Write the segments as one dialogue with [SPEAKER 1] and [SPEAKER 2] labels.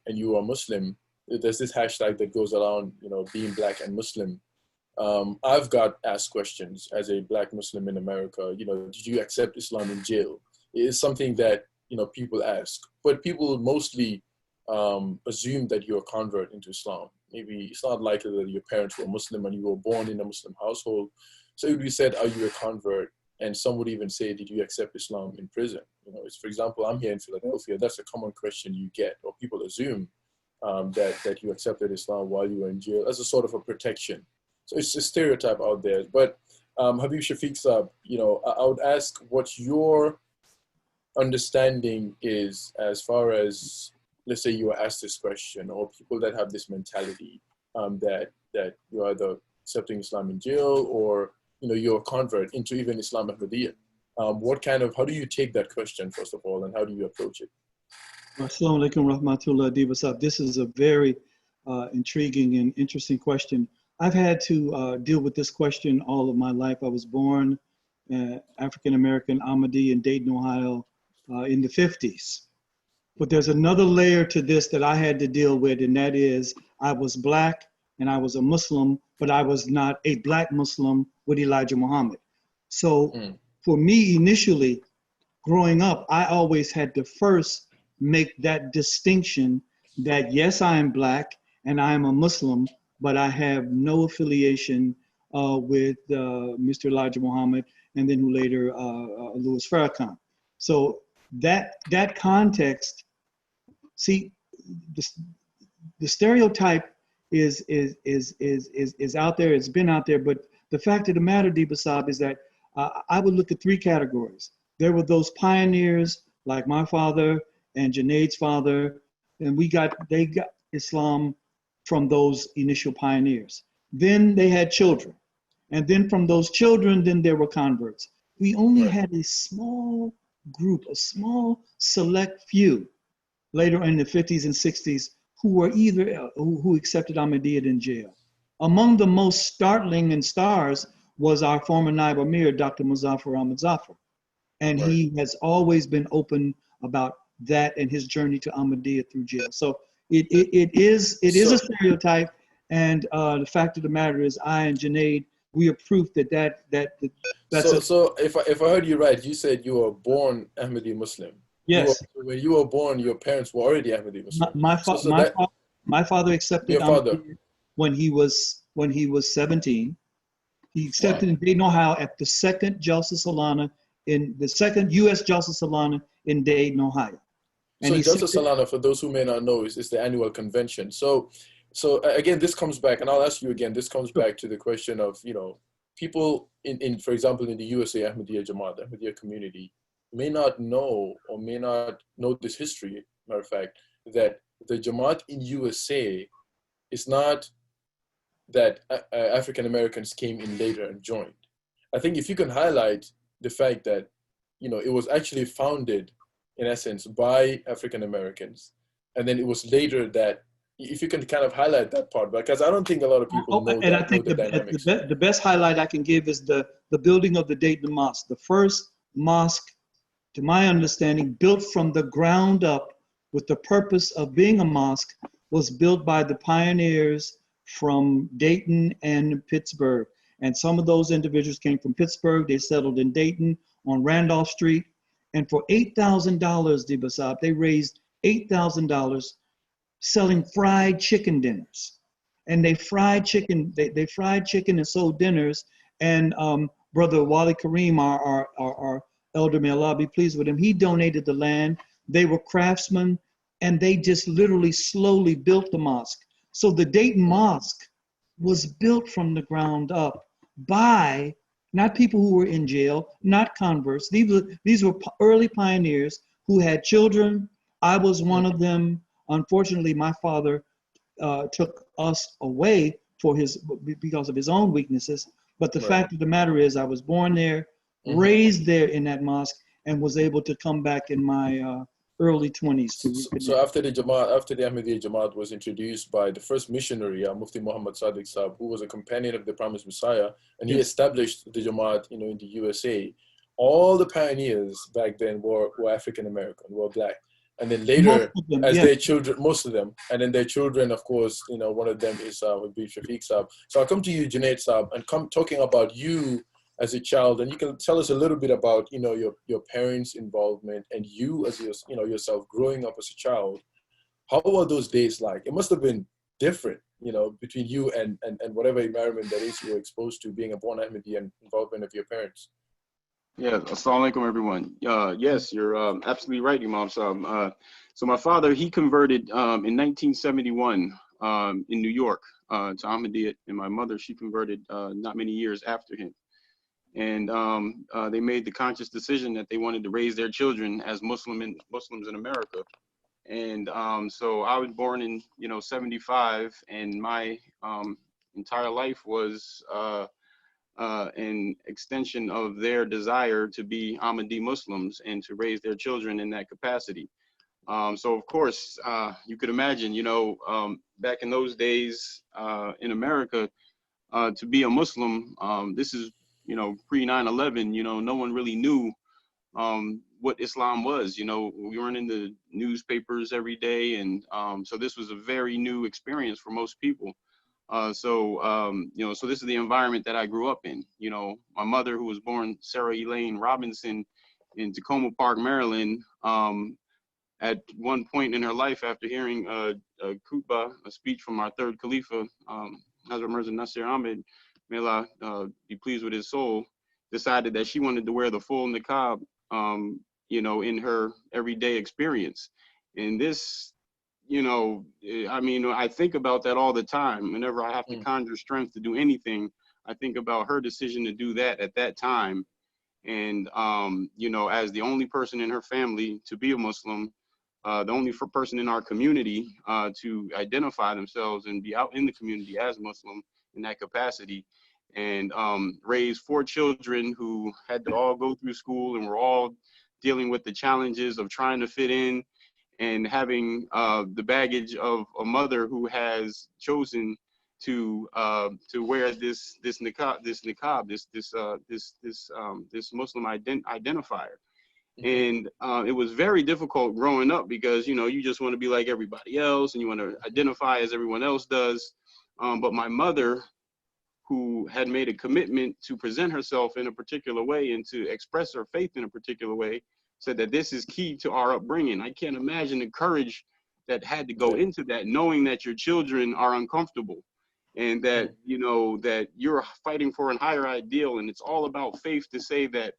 [SPEAKER 1] and you are Muslim, there's this hashtag that goes around, you know, being black and Muslim. I've got asked questions as a black Muslim in America, you know, did you accept Islam in jail? It's something that, you know, people ask, but people mostly assume that you're a convert into Islam. Maybe it's not likely that your parents were Muslim and you were born in a Muslim household. So it would be said, are you a convert? And some would even say, did you accept Islam in prison? You know, it's, for example, I'm here in Philadelphia. That's a common question you get, or people assume that you accepted Islam while you were in jail as a sort of a protection. So it's a stereotype out there. But Habib Shafiq Saab, you know, I would ask what your understanding is as far as, let's say you were asked this question, or people that have this mentality that you're either accepting Islam in jail or, you know, you're a convert into even Islam Ahmadiyya. How do you take that question, first of all, and how do you approach it?
[SPEAKER 2] Assalamu alaikum rahmatullah Dibba. This is a very intriguing and interesting question. I've had to deal with this question all of my life. I was born African-American Ahmadi in Dayton, Ohio in the 50s. But there's another layer to this that I had to deal with, and that is I was black and I was a Muslim, but I was not a black Muslim with Elijah Muhammad. So for me, initially, growing up, I always had to first make that distinction that yes, I am black and I am a Muslim, but I have no affiliation with Mr. Elijah Muhammad, and then later Louis Farrakhan. So that context, see, the stereotype is out there. It's been out there, but the fact of the matter, Dibba Saab, is that I would look at three categories. There were those pioneers like my father and Junaid's father, and they got Islam from those initial pioneers. Then they had children, and then from those children, then there were converts. We only had a small group, a small select few, later in the 50s and 60s, who were who accepted Ahmadiyyat in jail. Among the most startling and stars was our former Naib Amir, Dr. Muzaffar Ahmad Zafar. And he has always been open about that and his journey to Ahmadiyya through jail. So it is a stereotype, and the fact of the matter is, I and Junaid, we are proof that's
[SPEAKER 1] So if I heard you right, you said you were born Ahmadi Muslim.
[SPEAKER 2] Yes.
[SPEAKER 1] When you were born, your parents were already Ahmadi Muslim.
[SPEAKER 2] My father accepted Ahmadiyya when he was 17. He accepted in Dayton, Ohio, at the second Jalsa Salana, in the second U.S. Jalsa Salana in Dayton, Ohio. And
[SPEAKER 1] so Jalsa Salana, for those who may not know, is the annual convention. So again, this comes back, and I'll ask you again, this comes back to the question of, you know, people for example, in the USA Ahmadiyya Jamaat, Ahmadiyya community, may not know or may not know this history, matter of fact, that the Jamaat in USA is not that African Americans came in later and joined. I think if you can highlight the fact that, you know, it was actually founded, in essence, by African Americans, and then it was later that, if you can kind of highlight that part, because I don't think a lot of people know
[SPEAKER 2] and
[SPEAKER 1] that,
[SPEAKER 2] I think
[SPEAKER 1] know the dynamics.
[SPEAKER 2] The best highlight I can give is the building of the Dayton Mosque. The first mosque, to my understanding, built from the ground up with the purpose of being a mosque, was built by the pioneers from Dayton and Pittsburgh. And some of those individuals came from Pittsburgh. They settled in Dayton on Randolph Street. And for $8,000, Dibba Saab, they raised $8,000 selling fried chicken dinners. And they fried chicken, they fried chicken and sold dinners. And Brother Wali Kareem, our elder, may Allah be pleased with him, he donated the land. They were craftsmen, and they just literally slowly built the mosque. So the Dayton Mosque was built from the ground up by not people who were in jail, not converts. These were early pioneers who had children. I was one of them. Unfortunately, my father took us away because of his own weaknesses. But the fact of the matter is, I was born there, raised there in that mosque, and was able to come back in my early 20s.
[SPEAKER 1] So after the Ahmadiyya Jamaat was introduced by the first missionary, Mufti Muhammad Sadiq Saab, who was a companion of the Promised Messiah, and he established the Jamaat, you know, in the USA. All the pioneers back then were African American, were black. And then
[SPEAKER 2] Most
[SPEAKER 1] later,
[SPEAKER 2] of them,
[SPEAKER 1] as
[SPEAKER 2] yeah.
[SPEAKER 1] their children, most of them, and then their children, of course, you know, one of them is would be Shafiq Saab. So I'll come to you, Junaid Saab, and come talking about you as a child, and you can tell us a little bit about, you know, your parents' involvement and you as your, you know, yourself growing up as a child. How were those days like? It must have been different, you know, between you and whatever environment that is you were exposed to, being a born Ahmadi and involvement of your parents.
[SPEAKER 3] Yeah, assalamu alaikum, everyone. Yes, you're absolutely right, Imam Saab. So my father, he converted in 1971 in New York to Ahmadiyyat, and my mother, she converted not many years after him. And they made the conscious decision that they wanted to raise their children as Muslims in America. And so I was born in, you know, 75, and my entire life was an extension of their desire to be Ahmadi Muslims and to raise their children in that capacity. So of course, you could imagine, you know, back in those days in America, to be a Muslim, this is, you know, pre 9/11, you know, no one really knew what Islam was. You know, we weren't in the newspapers every day, and so this was a very new experience for most people. You know, so this is the environment that I grew up in. You know, my mother, who was born Sarah Elaine Robinson in Tacoma Park, Maryland, at one point in her life, after hearing a khutbah, a speech from our third Khalifa, Hazrat Mirza Nasir Ahmed, may Allah be pleased with his soul, decided that she wanted to wear the full niqab, you know, in her everyday experience. And this, you know, I mean, I think about that all the time. Whenever I have to conjure strength to do anything, I think about her decision to do that at that time. And, you know, as the only person in her family to be a Muslim, the only person in our community to identify themselves and be out in the community as Muslim in that capacity, and raise 4 children who had to all go through school and were all dealing with the challenges of trying to fit in, and having the baggage of a mother who has chosen to wear this niqab, this Muslim identifier. And it was very difficult growing up because, you know, you just want to be like everybody else and you want to identify as everyone else does. But my mother, who had made a commitment to present herself in a particular way and to express her faith in a particular way, said that this is key to our upbringing. I can't imagine the courage that had to go into that, knowing that your children are uncomfortable and that, you know, that you're fighting for a higher ideal. And it's all about faith to say that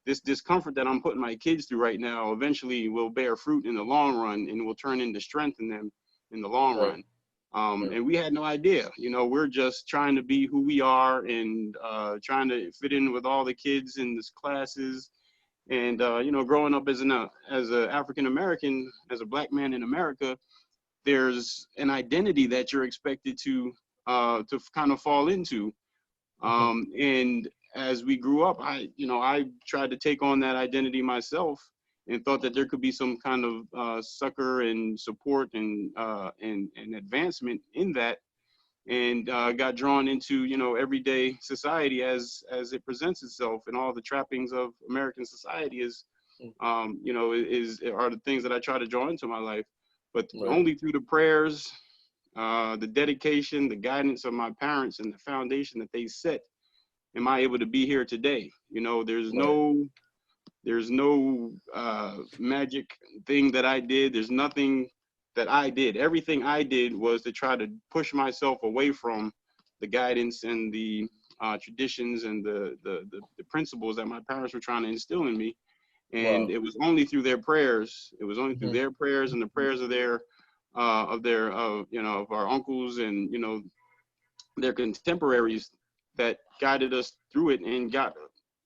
[SPEAKER 3] this discomfort that I'm putting my kids through right now eventually will bear fruit in the long run and will turn into strength in them in the long run. And we had no idea, you know, we're just trying to be who we are and trying to fit in with all the kids in this classes. And, you know, growing up as an African-American, as a Black man in America, there's an identity that you're expected to kind of fall into. And as we grew up, I tried to take on that identity myself and thought that there could be some kind of succor and support and advancement in that, and got drawn into, you know, everyday society as it presents itself, and all the trappings of American society is, you know, are the things that I try to draw into my life. But only through the prayers, the dedication, the guidance of my parents, and the foundation that they set, am I able to be here today. You know, there's no magic thing that I did. There's nothing that I did. Everything I did was to try to push myself away from the guidance and the traditions and the principles that my parents were trying to instill in me. And it was only through their prayers. It was only through their prayers and the prayers of our uncles and, you know, their contemporaries that guided us through it and got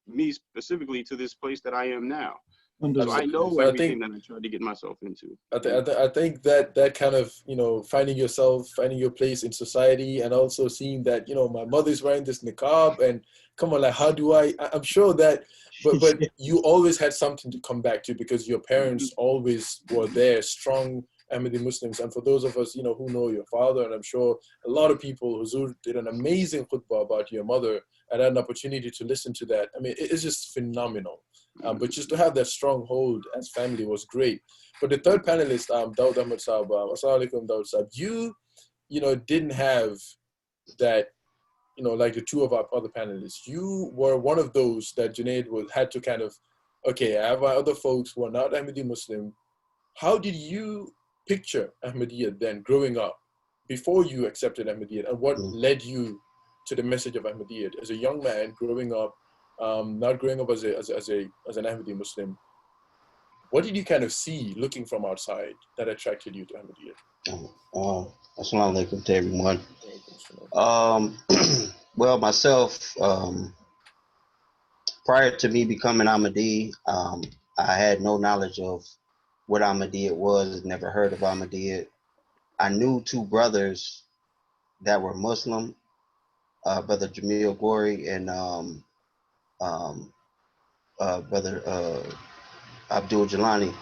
[SPEAKER 3] me specifically to this place that I am now. So I know everything that I tried to get myself into.
[SPEAKER 1] I think that kind of, you know, finding yourself, finding your place in society, and also seeing that, you know, my mother's wearing this niqab, and come on, like, how do I'm sure that, but you always had something to come back to because your parents always were there, strong Ahmadi Muslims. And for those of us, you know, who know your father, and I'm sure a lot of people, Huzur did an amazing khutbah about your mother, and had an opportunity to listen to that. I mean, it's just phenomenal. But just to have that stronghold as family was great. But the third panelist, Daud Ahmed Saab, Assalamu alaikum, Daud Saab, didn't have that, like the two of our other panelists. You were one of those that Junaid had to kind of, okay, I have my other folks who are not Ahmadi Muslim. How did you picture Ahmadiyya then growing up, before you accepted Ahmadiyya, and what led you to the message of Ahmadiyya as a young man growing up, not growing up as an Ahmadi Muslim? What did you kind of see looking from outside that attracted you to Ahmadiyya?
[SPEAKER 4] Assalamu alaikum to everyone. Well, myself, prior to me becoming Ahmadi, I had no knowledge of what Ahmadiyya was, never heard of Ahmadiyya. I knew two brothers that were Muslim, Brother Jamil Gori and Brother Abdul Jalani.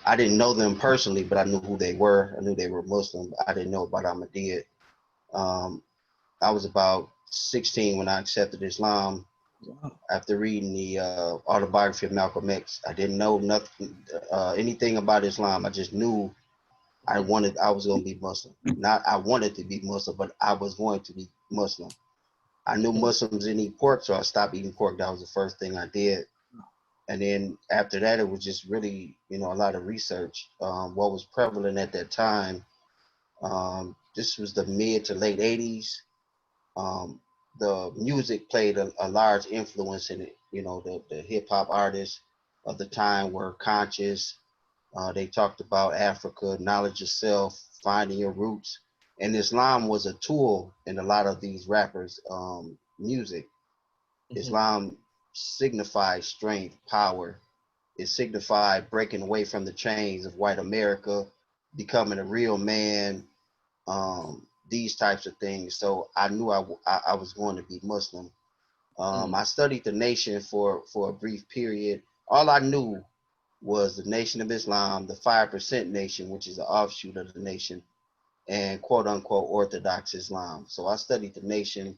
[SPEAKER 4] I didn't know them personally, but I knew who they were. I knew they were Muslim. I didn't know about Ahmadiyya. I was about 16 when I accepted Islam. After reading the autobiography of Malcolm X. I didn't know anything about Islam. I just knew I was going to be Muslim. Not I wanted to be Muslim, but I was going to be Muslim. I knew Muslims didn't eat pork, so I stopped eating pork. That was the first thing I did. And then after that, it was just really, a lot of research. What was prevalent at that time, this was the mid to late 80s. The music played a large influence in it. The hip hop artists of the time were conscious. They talked about Africa, knowledge of self, finding your roots. And Islam was a tool in a lot of these rappers' music. Islam signified strength, power. It signified breaking away from the chains of white America, becoming a real man, these types of things. So I knew I was going to be Muslim. I studied the nation for a brief period. All I knew was the Nation of Islam, the 5% Nation, which is an offshoot of the nation, and quote unquote Orthodox Islam. So I studied the nation,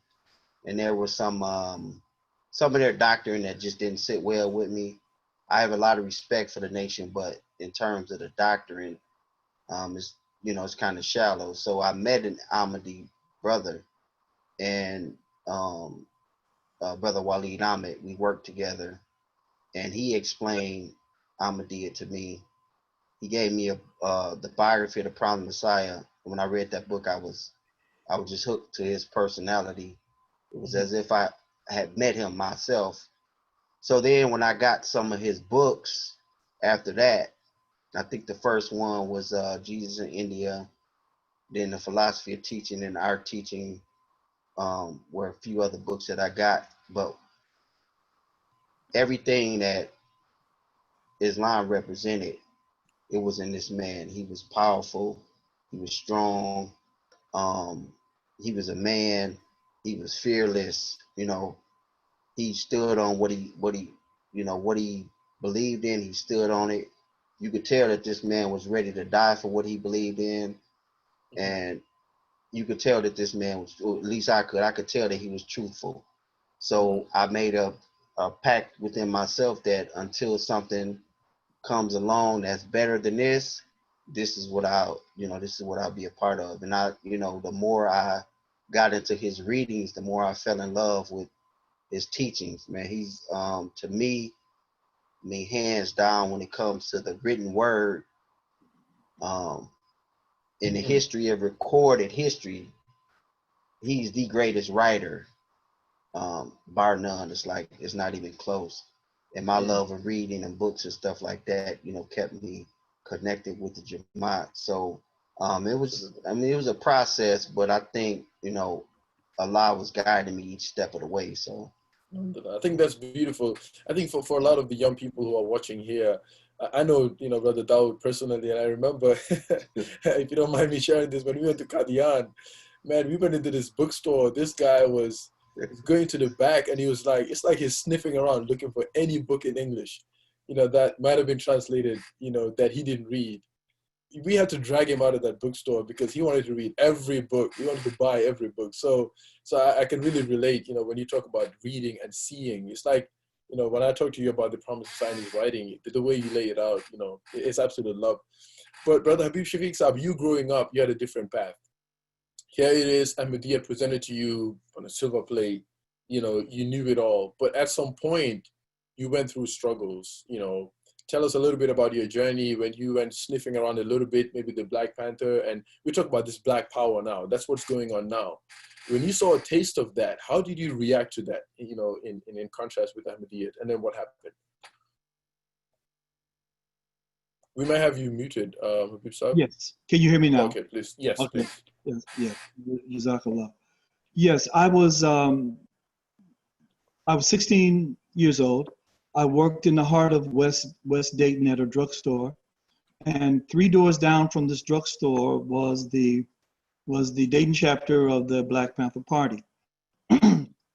[SPEAKER 4] and there was some of their doctrine that just didn't sit well with me. I have a lot of respect for the nation, but in terms of the doctrine, it's kind of shallow. So I met an Ahmadi brother, and Brother Waleed Ahmed. We worked together, and he explained Ahmadiyya to me. He gave me the biography of the Promised Messiah. When I read that book, I was just hooked to his personality. It was as if I had met him myself. So then when I got some of his books after that, I think the first one was Jesus in India, then the Philosophy of Teaching and Art Teaching were a few other books that I got. But everything that Islam represented, it was in this man. He was powerful. He was strong. He was a man. He was fearless. He stood on what he believed in. He stood on it. You could tell that this man was ready to die for what he believed in, and you could tell that this man was, or at least I could tell that he was truthful. So I made a pact within myself that until something comes along that's better than this is what I'll be a part of. And the more I got into his readings, the more I fell in love with his teachings. Man, he's to me, hands down when it comes to the written word, in the history of recorded history, he's the greatest writer, bar none. It's not even close. And my love of reading and books and stuff like that, kept me connected with the Jamaat. So it was a process, but I think, Allah was guiding me each step of the way. So
[SPEAKER 1] I think that's beautiful. I think for a lot of the young people who are watching here, I know, Brother Dawood personally, and I remember, if you don't mind me sharing this, when we went to Qadian, man, we went into this bookstore. This guy was going to the back, and he was like, it's like he's sniffing around looking for any book in English, that might have been translated, that he didn't read. We had to drag him out of that bookstore because he wanted to read every book. He wanted to buy every book. So I can really relate, when you talk about reading and seeing. It's like You know, when I talk to you about the promise of science writing, the way you lay it out, you know, it's absolute love. But Brother Habib Shafiq Saab, you growing up, you had a different path. Here it is, Ahmadiyya presented to you on a silver plate. You know, you knew it all. But at some point, you went through struggles. You know, tell us a little bit about your journey when you went sniffing around a little bit, maybe the Black Panther. And we talk about this Black power now. That's what's going on now. When you saw a taste of that, how did you react to that, you know, in contrast with Ahmadiyya? And then what happened? We might have you muted, Habib Saab.
[SPEAKER 2] Yes. Can you hear me now?
[SPEAKER 1] Okay, please. Yes,
[SPEAKER 2] Okay.
[SPEAKER 1] please.
[SPEAKER 2] Yes. Yeah. Jazakallah. Yes, I was 16 years old. I worked in the heart of West Dayton at a drugstore, and 3 doors down from this drugstore was the Dayton chapter of the Black Panther Party.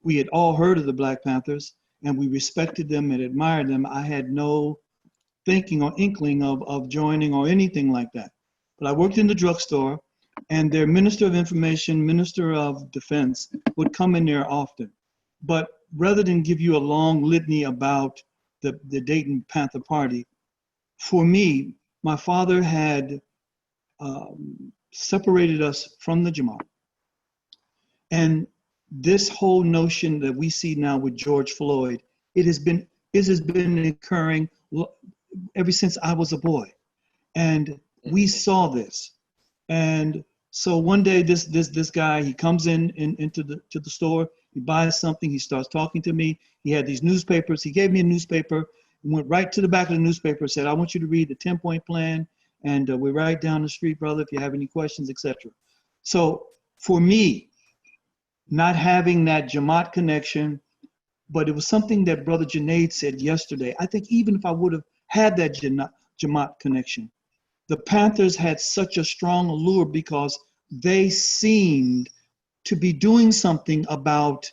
[SPEAKER 2] We had all heard of the Black Panthers, and we respected them and admired them. I had no thinking or inkling of joining or anything like that. But I worked in the drugstore, and their Minister of Information, Minister of Defense would come in there often. But rather than give you a long litany about the Dayton Panther Party, for me, my father had separated us from the Jamaat. And this whole notion that we see now with George Floyd, it has been occurring ever since I was a boy. And we saw this. And so one day this guy, he comes into the store, he buys something, he starts talking to me. He had these newspapers. He gave me a newspaper, went right to the back of the newspaper, said, I want you to read the 10-point plan, and we're right down the street, brother, if you have any questions, etc. So for me, not having that Jamaat connection, but it was something that Brother Junaid said yesterday. I think even if I would have had that Jamaat connection, the Panthers had such a strong allure because they seemed to be doing something about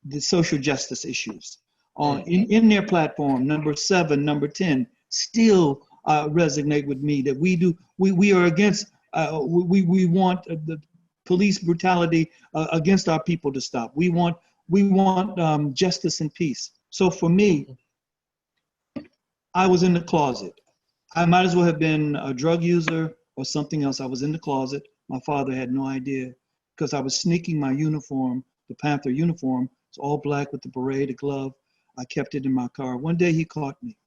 [SPEAKER 2] the social justice issues. In their platform, number 7, number 10, still resonate with me that we are against, we want the police brutality against our people to stop. We want justice and peace. So for me, I was in the closet. I might as well have been a drug user or something else. I was in the closet. My father had no idea because I was sneaking my uniform, the Panther uniform. It's all black with the beret, the glove. I kept it in my car. One day he caught me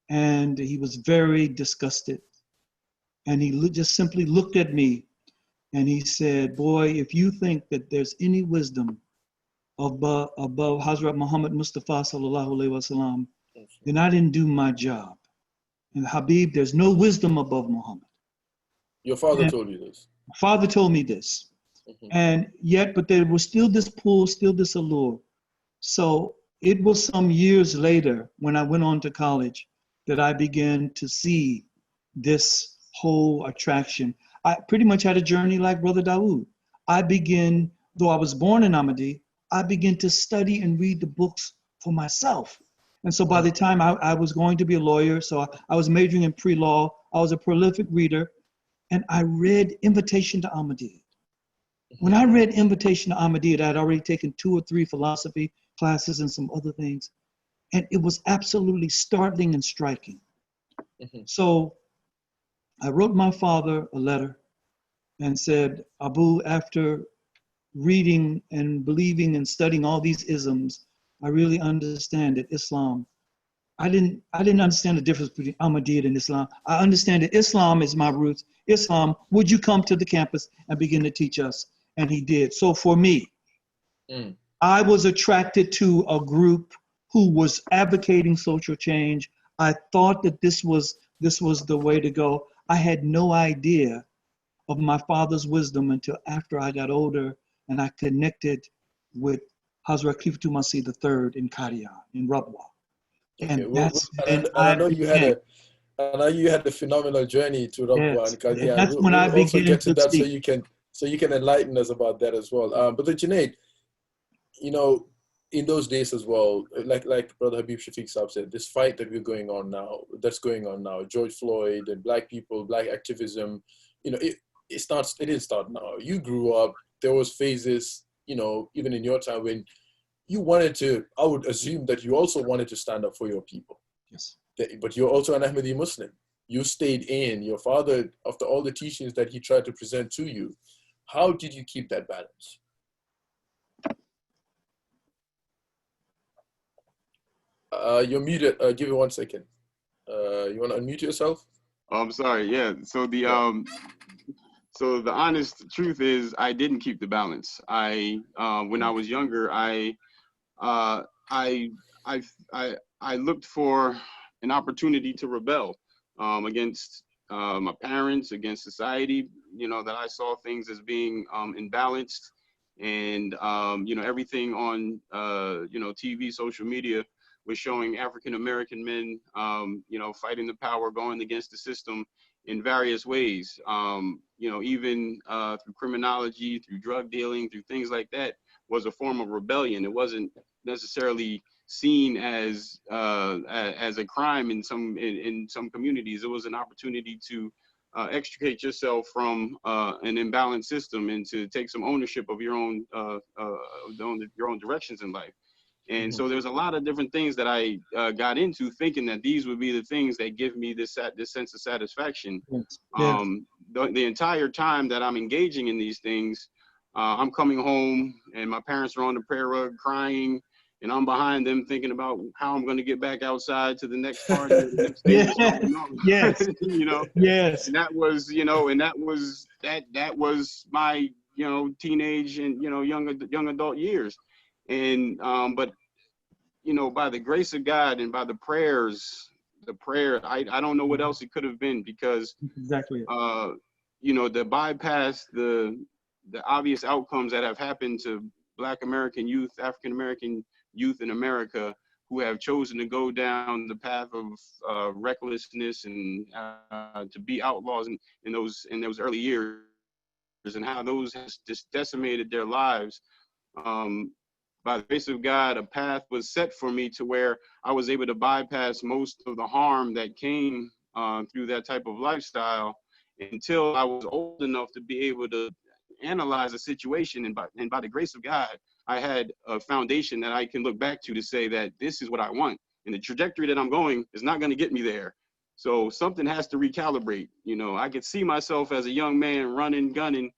[SPEAKER 2] and he was very disgusted. And he just simply looked at me and he said, boy, if you think that there's any wisdom above Hazrat Muhammad Mustafa sallallahu alaihi wasallam, then I didn't do my job. And Habib, there's no wisdom above Muhammad.
[SPEAKER 1] Your father told you this?
[SPEAKER 2] My father told me this. And yet, but there was still this pull, still this allure. So it was some years later when I went on to college that I began to see this whole attraction. I pretty much had a journey like Brother Dawood. I began, though I was born in Ahmadi, I began to study and read the books for myself. And so by the time I was going to be a lawyer, so I was majoring in pre-law, I was a prolific reader, and I read Invitation to Ahmadiyyat. When I read Invitation to Ahmadiyyat, I'd already taken 2 or 3 philosophy classes and some other things, and it was absolutely startling and striking. So I wrote my father a letter and said, Abu, after reading and believing and studying all these isms, I really understand that Islam, I didn't understand the difference between Ahmadiyyat and Islam. I understand that Islam is my roots. Islam, would you come to the campus and begin to teach us? And he did. So for me, I was attracted to a group who was advocating social change. I thought that this was the way to go. I had no idea of my father's wisdom until after I got older and I connected with Hazrat Khalifatul Masih III in Qadian, in Rabwa. And
[SPEAKER 1] I know you had a phenomenal journey to Rabwa and Qadian.
[SPEAKER 2] That's when I began
[SPEAKER 1] also get to that
[SPEAKER 2] see.
[SPEAKER 1] so you can enlighten us about that as well. But the Junaid, you know, in those days as well, like Brother Habib Shafiq Saab said, this fight that's going on now, George Floyd and black people, black activism, you know, it didn't start now. You grew up, there was phases, you know, even in your time when you wanted to, I would assume that you also wanted to stand up for your people.
[SPEAKER 2] Yes.
[SPEAKER 1] But you're also an Ahmadi Muslim. You stayed in. Your father, after all the teachings that he tried to present to you, how did you keep that balance? You're muted. Give me 1 second. You want to unmute yourself?
[SPEAKER 3] Oh, I'm sorry. Yeah. So the honest truth is I didn't keep the balance. When I was younger, uh, I I looked for an opportunity to rebel against my parents, against society. That I saw things as being imbalanced, and everything on TV, social media was showing African American men fighting the power, going against the system in various ways. Even through criminology, through drug dealing, through things like that, was a form of rebellion. It wasn't necessarily seen as a crime in some communities. It was an opportunity to extricate yourself from an imbalanced system and to take some ownership of your own directions in life. And so there's a lot of different things that I got into, thinking that these would be the things that give me this sense of satisfaction.
[SPEAKER 2] Yes.
[SPEAKER 3] The entire time that I'm engaging in these things, I'm coming home and my parents are on the prayer rug crying, and I'm behind them thinking about how I'm going to get back outside to the next party or the next thing that's going on.
[SPEAKER 2] Yes. Yes.
[SPEAKER 3] And that was, that was my, teenage and, young adult years. And, but, by the grace of God and by the prayer, I don't know what else it could have been, because,
[SPEAKER 2] Exactly.
[SPEAKER 3] to bypass the obvious outcomes that have happened to Black American youth, African American youth in America, who have chosen to go down the path of recklessness and to be outlaws in those early years, and how those has just decimated their lives. By the grace of God, a path was set for me to where I was able to bypass most of the harm that came through that type of lifestyle, until I was old enough to be able to analyze a situation. And by the grace of God, I had a foundation that I can look back to say that this is what I want. And the trajectory that I'm going is not going to get me there. So something has to recalibrate. I could see myself as a young man running, gunning,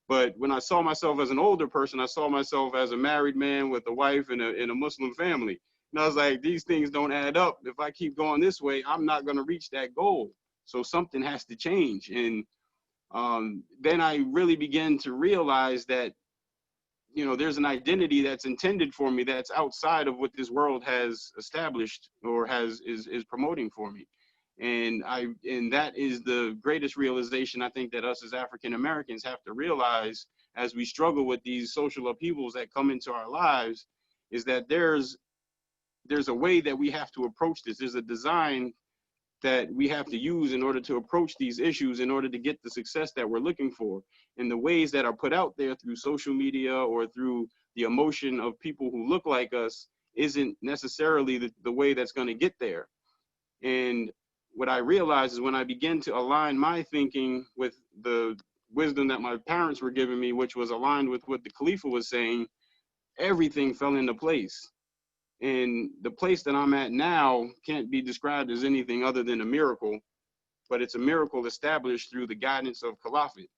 [SPEAKER 3] but when I saw myself as an older person, I saw myself as a married man with a wife and a Muslim family. And I was like, these things don't add up. If I keep going this way, I'm not going to reach that goal. So something has to change. And then I really began to realize that, there's an identity that's intended for me that's outside of what this world has established or is promoting for me. And that is the greatest realization I think that us as African Americans have to realize as we struggle with these social upheavals that come into our lives, is that there's a way that we have to approach this. There's a design that we have to use in order to approach these issues in order to get the success that we're looking for. And the ways that are put out there through social media or through the emotion of people who look like us isn't necessarily the way that's going to get there. And what I realized is when I began to align my thinking with the wisdom that my parents were giving me, which was aligned with what the Khalifa was saying, everything fell into place. And the place that I'm at now can't be described as anything other than a miracle, but it's a miracle established through the guidance of Caliphate.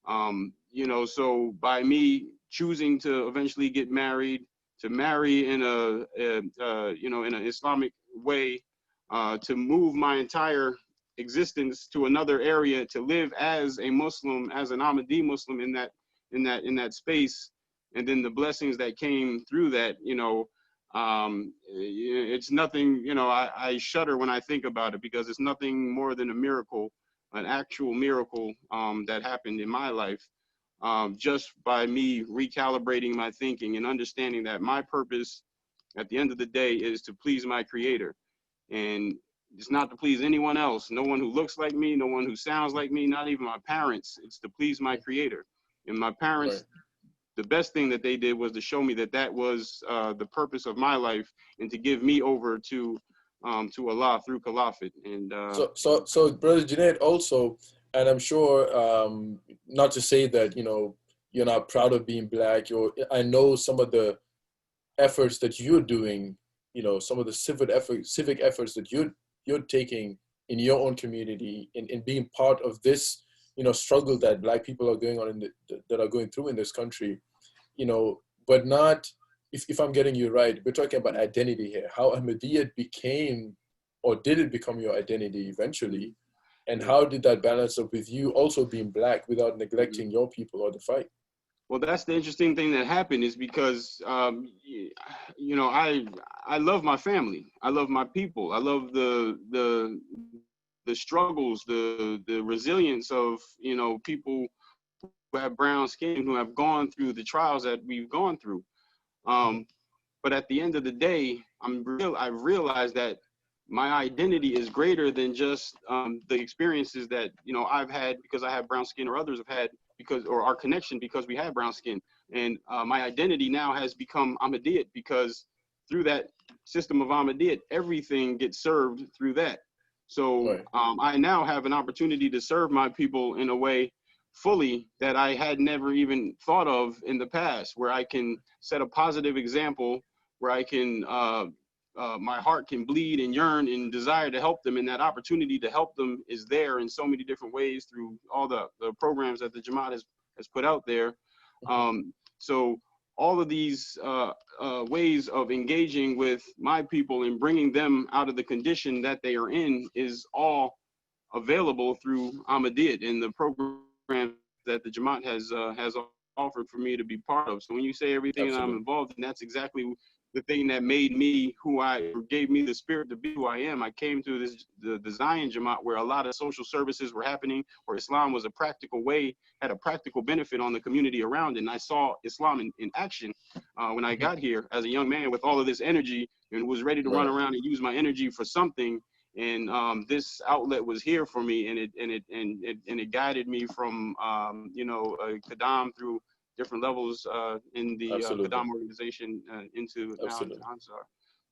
[SPEAKER 3] So by me choosing to eventually get married, to marry in in an Islamic way, to move my entire existence to another area, to live as a Muslim, as an Ahmadi Muslim in that space, and then the blessings that came through that, it's nothing. I shudder when I think about it, because it's nothing more than a miracle, an actual miracle that happened in my life, just by me recalibrating my thinking and understanding that my purpose at the end of the day is to please my Creator. And it's not to please anyone else, no one who looks like me, no one who sounds like me, not even my parents. It's to please my Creator. And my parents, right, the best thing that they did was to show me that was the purpose of my life, and to give me over to Allah through Caliphate. And
[SPEAKER 1] so Brother Junaid also, and I'm sure not to say that you're not proud of being Black. I know some of the efforts that you're doing, some of the civic efforts that you're taking in your own community, in being part of this, struggle that Black people are going on that are going through in this country, but not, if I'm getting you right, we're talking about identity here, how Ahmadiyyat became, or did it become your identity eventually? And how did that balance up with you also being Black without neglecting your people or the fight?
[SPEAKER 3] Well, that's the interesting thing that happened, is because, I love my family. I love my people. I love the struggles, the resilience of, people who have brown skin, who have gone through the trials that we've gone through. But at the end of the day, I realized that my identity is greater than just the experiences that, I've had because I have brown skin, or others have had or our connection because we have brown skin. And my identity now has become Ahmadiyyat, because through that system of Ahmadiyyat, everything gets served through that. So
[SPEAKER 1] Right.
[SPEAKER 3] I now have an opportunity to serve my people in a way fully that I had never even thought of in the past, where I can set a positive example, where I can, my heart can bleed and yearn and desire to help them, and that opportunity to help them is there in so many different ways through all the programs that the Jamaat has put out there. So all of these ways of engaging with my people and bringing them out of the condition that they are in is all available through Ahmadiyyat and the program that the Jamaat has offered for me to be part of. So when you say everything that I'm involved in, that's exactly the thing that made me gave me the spirit to be who I am. I came to the Zion Jamaat, where a lot of social services were happening, where Islam was a practical way, had a practical benefit on the community around it. And I saw Islam in action when I got here as a young man with all of this energy, and was ready to run around and use my energy for something. And this outlet was here for me, and it guided me from Qadam through different levels in the Qadam organization into now into Ansar.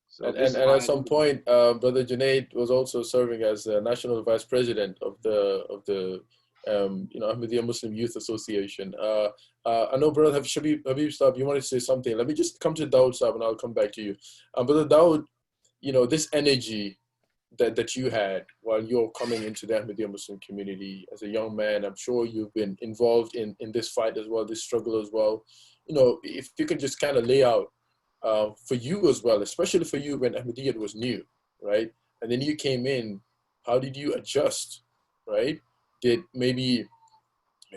[SPEAKER 3] So
[SPEAKER 1] and at some point, Brother Junaid was also serving as the national vice president of the Ahmadiyya Muslim Youth Association. I know Brother Habib Saab, you wanted to say something. Let me just come to Dawood Saab and I'll come back to you. Brother Dawood, this energy that you had while you're coming into the Ahmadiyya Muslim community as a young man, I'm sure you've been involved in this fight as well, this struggle as well. If you can just kind of lay out for you as well, especially for you when Ahmadiyyat was new, right? And then you came in, how did you adjust, right? Did maybe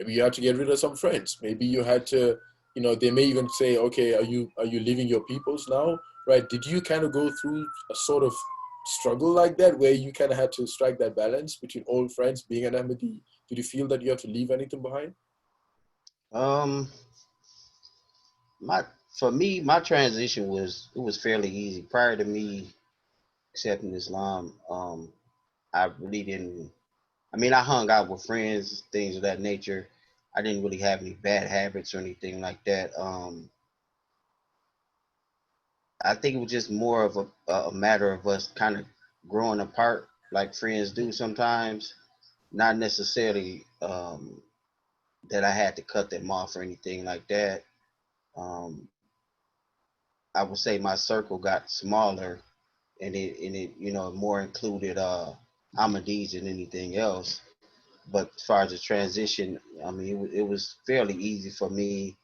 [SPEAKER 1] you had to get rid of some friends. Maybe you had to, they may even say, okay, are you leaving your peoples now, right? Did you kind of go through a sort of struggle like that, where you kind of had to strike that balance between old friends, being an Ahmadi? Did you feel that you have to leave anything behind?
[SPEAKER 4] For me, my transition was fairly easy. Prior to me accepting Islam, I really didn't. I mean, I hung out with friends, things of that nature. I didn't really have any bad habits or anything like that. I think it was just more of a matter of us kind of growing apart, like friends do sometimes. Not necessarily that I had to cut them off or anything like that. I would say my circle got smaller, and it more included Ahmadis than anything else. But as far as the transition, I mean, it was fairly easy for me.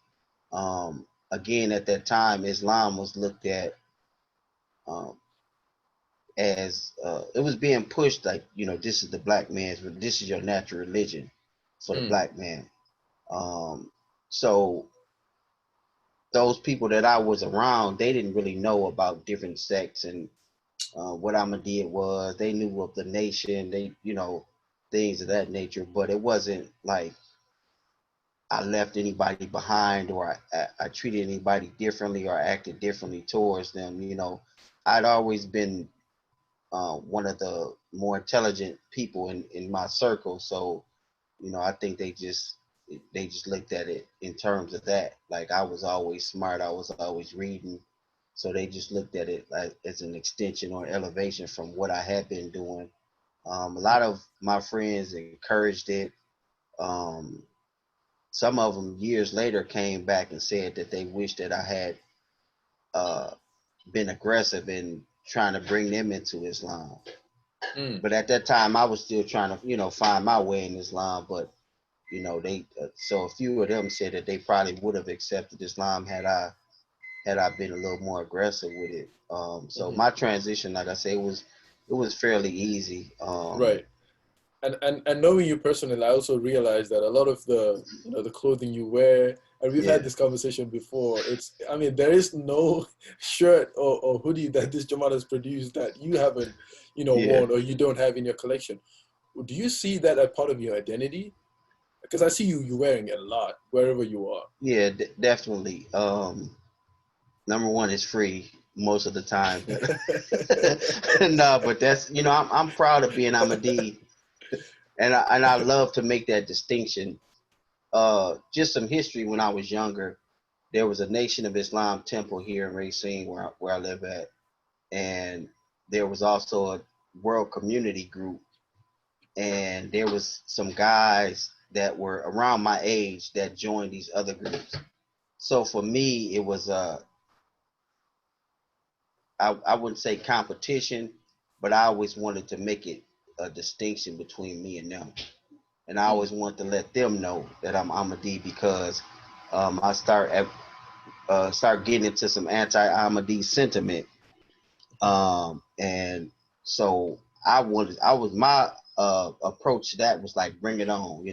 [SPEAKER 4] Again, at that time, Islam was looked at as it was being pushed like, this is the black man's, this is your natural religion for the black man. So those people that I was around, they didn't really know about different sects and what Ahmadiyya was. They knew of the nation, they, things of that nature, but it wasn't like I left anybody behind, or I treated anybody differently or acted differently towards them. I'd always been one of the more intelligent people in my circle. So, I think they just looked at it in terms of that. Like, I was always smart, I was always reading. So they just looked at it like as an extension or elevation from what I had been doing. A lot of my friends encouraged it. Some of them years later came back and said that they wished that I had been aggressive in trying to bring them into Islam.
[SPEAKER 1] Mm.
[SPEAKER 4] But at that time, I was still trying to, find my way in Islam. But they so a few of them said that they probably would have accepted Islam had I been a little more aggressive with it. So my transition, like I say, it was fairly easy.
[SPEAKER 1] Right. And knowing you personally, I also realized that a lot of the the clothing you wear, and we've had this conversation before. There is no shirt or hoodie that this Jamaat has produced that you haven't worn or you don't have in your collection. Do you see that as part of your identity? Because I see you wearing it a lot wherever you are.
[SPEAKER 4] Yeah, definitely. Number one, it's free most of the time. No, but that's I'm proud of being Ahmadi, and I love to make that distinction. Just some history. When I was younger, there was a Nation of Islam temple here in Racine where I live at, and there was also a World Community Group, and there was some guys that were around my age that joined these other groups. So for me, it was I wouldn't say competition, but I always wanted to make it a distinction between me and them. And I always want to let them know that I'm Ahmadi, because I start getting into some anti-Ahmadi sentiment. And so my approach to that was like, bring it on,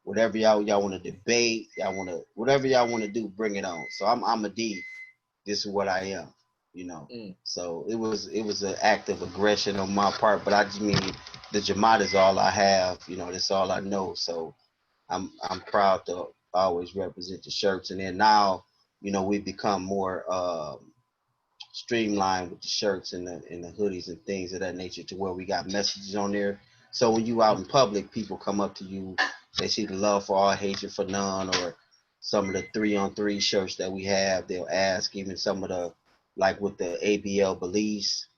[SPEAKER 4] whatever y'all want to debate, whatever y'all want to do, bring it on. So I'm Ahmadi, this is what I am, So it was an act of aggression on my part, but I just mean the Jamaat is all I have, that's all I know. So I'm proud to always represent the shirts. And then now, we've become more streamlined with the shirts and the hoodies and things of that nature, to where we got messages on there. So when you out in public, people come up to you, they see the love for all, hatred for none, or some of the 3-on-3 shirts that we have, they'll ask. Even some of the, like with the ABL Belize,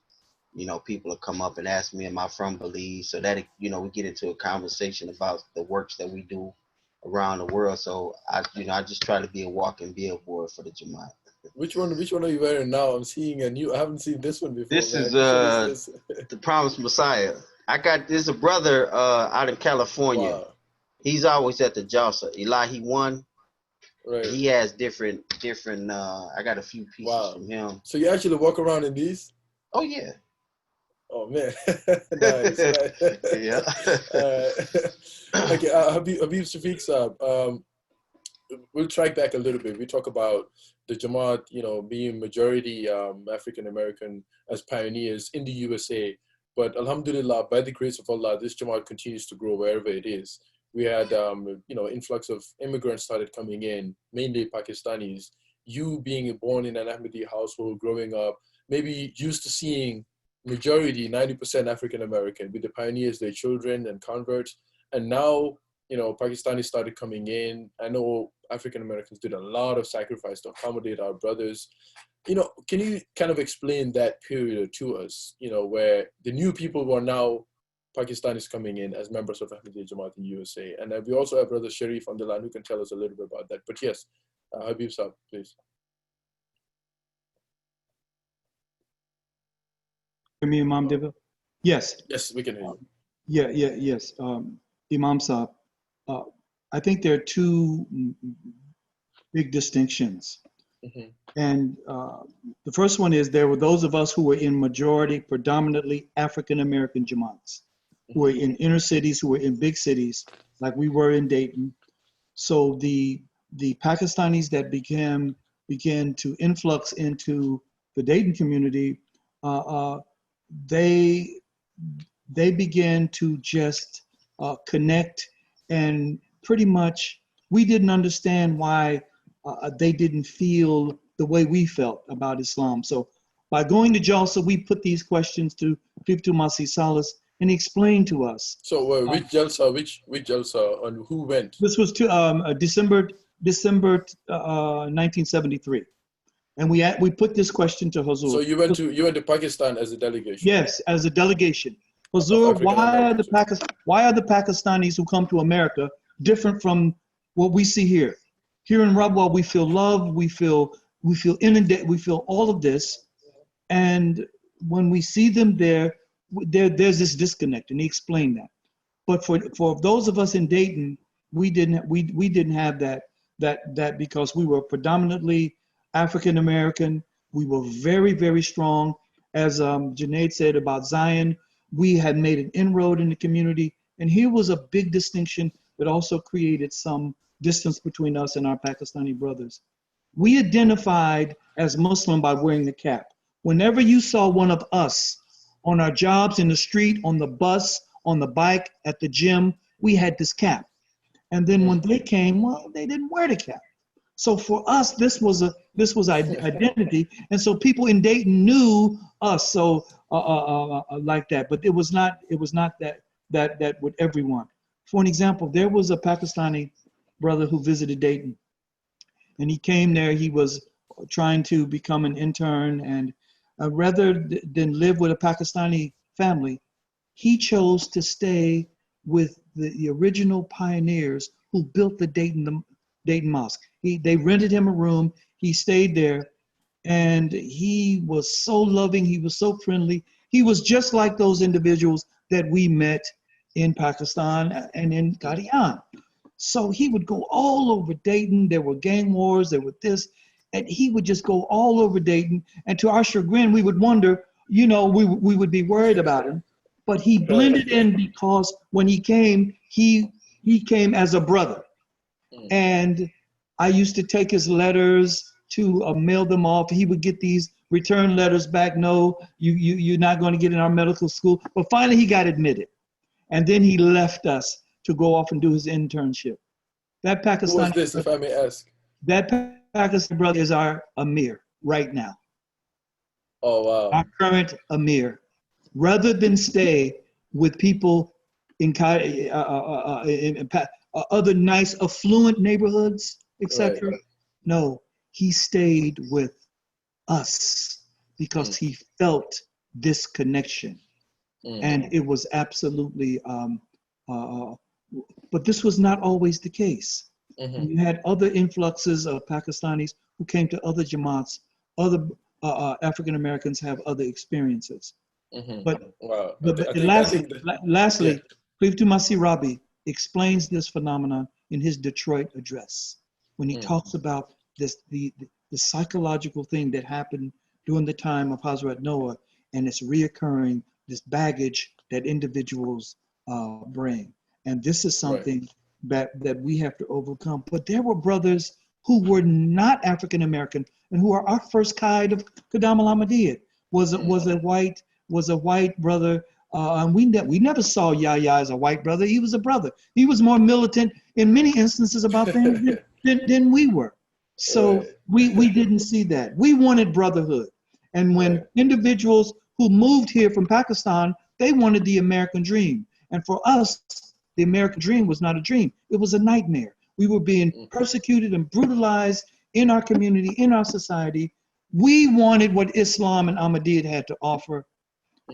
[SPEAKER 4] people will come up and ask me, am I from Belize? So that, we get into a conversation about the works that we do around the world. So I just try to be a walking billboard for the Jamaat.
[SPEAKER 1] Which one are you wearing now? I'm seeing a new. I haven't seen this one before.
[SPEAKER 4] This is the Promised Messiah. There's a brother out in California.
[SPEAKER 1] Wow.
[SPEAKER 4] He's always at the Jalsa. Elahi one.
[SPEAKER 1] Right.
[SPEAKER 4] He has different. I got a few pieces from him.
[SPEAKER 1] So you actually walk around in these?
[SPEAKER 4] Oh yeah.
[SPEAKER 1] Oh man, nice.
[SPEAKER 4] Yeah.
[SPEAKER 1] Okay, Habib Shafiq Saab. We'll track back a little bit. We talk about the Jamaat, being majority African American as pioneers in the USA. But Alhamdulillah, by the grace of Allah, this Jamaat continues to grow wherever it is. We had, influx of immigrants started coming in, mainly Pakistanis. You being born in an Ahmadi household, growing up, maybe used to seeing majority, 90% African American, with the pioneers, their children and converts. And now, Pakistanis started coming in. I know African Americans did a lot of sacrifice to accommodate our brothers. Can you kind of explain that period to us, where the new people were now Pakistanis coming in as members of Ahmadiyya Jamaat in USA? And we also have Brother Sharif on the line who can tell us a little bit about that. But yes, Habib Saab, please.
[SPEAKER 2] Hear me, Imam Dibba? Yes.
[SPEAKER 1] Yes, we can hear you.
[SPEAKER 2] Yes. Imam Saab, I think there are two big distinctions.
[SPEAKER 1] Mm-hmm.
[SPEAKER 2] And the first one is, there were those of us who were in majority, predominantly African-American Jamaats, who were in inner cities, who were in big cities, like we were in Dayton. So the Pakistanis that began to influx into the Dayton community, they began to just connect, and pretty much we didn't understand why they didn't feel the way we felt about Islam. So by going to Jalsa, we put these questions to Dr. Masi Salas, and he explained to us.
[SPEAKER 1] So which Jalsa, which Jalsa, and who went?
[SPEAKER 2] This was to December 1973. And we put this question to Huzur.
[SPEAKER 1] So you went to Pakistan as a delegation?
[SPEAKER 2] Yes, as a delegation. Huzur, why are the Pakistanis who come to America different from what we see here? Here in Rabwa, we feel loved, we feel We feel inundated. We feel all of this, and when we see them there's this disconnect, and he explained that. But for those of us in Dayton, we didn't have that because we were predominantly African American. We were very, very strong. As Junaid said about Zion, we had made an inroad in the community, and here was a big distinction that also created some distance between us and our Pakistani brothers. We identified as Muslim by wearing the cap. Whenever you saw one of us on our jobs, in the street, on the bus, on the bike, at the gym, we had this cap. And then when they came, well, they didn't wear the cap. So for us, this was identity, and so people in Dayton knew us so like that. But it was not that with everyone. For an example, there was a Pakistani brother who visited Dayton, and he came there. He was trying to become an intern, and rather than live with a Pakistani family, he chose to stay with the original pioneers who built the Dayton Mosque. They rented him a room. He stayed there, and he was so loving. He was so friendly. He was just like those individuals that we met in Pakistan and in Qadian. So he would go all over Dayton. There were gang wars. There was this, and he would just go all over Dayton. And to our chagrin, we would wonder, we would be worried about him. But he blended in because when he came came as a brother. And I used to take his letters to mail them off. He would get these return letters back. No, you're not going to get in our medical school. But finally he got admitted. And then he left us to go off and do his internship. That Pakistani,
[SPEAKER 1] who was this, if I may ask?
[SPEAKER 2] That Pakistani brother is our Amir right now.
[SPEAKER 1] Oh, wow.
[SPEAKER 2] Our current Amir. Rather than stay with people in other nice affluent neighborhoods, etc. Right. No, he stayed with us because he felt this connection. And it was absolutely, but this was not always the case. You had other influxes of Pakistanis who came to other Jamaats, other African Americans have other experiences. But,
[SPEAKER 1] wow.
[SPEAKER 2] lastly, Clifton Masih Rabi explains this phenomenon in his Detroit address when he talks about this the psychological thing that happened during the time of Hazrat Noah, and it's reoccurring, this baggage that individuals bring. And this is something that we have to overcome. But there were brothers who were not African American and who are our first kind of Qadam al-Ahmadiyyat was a white brother. And we never saw Yahya as a white brother. He was a brother. He was more militant in many instances about things than we were. So we didn't see that. We wanted brotherhood. And when individuals who moved here from Pakistan, they wanted the American dream. And for us, the American dream was not a dream. It was a nightmare. We were being persecuted and brutalized in our community, in our society. We wanted what Islam and Ahmadiyyat had to offer.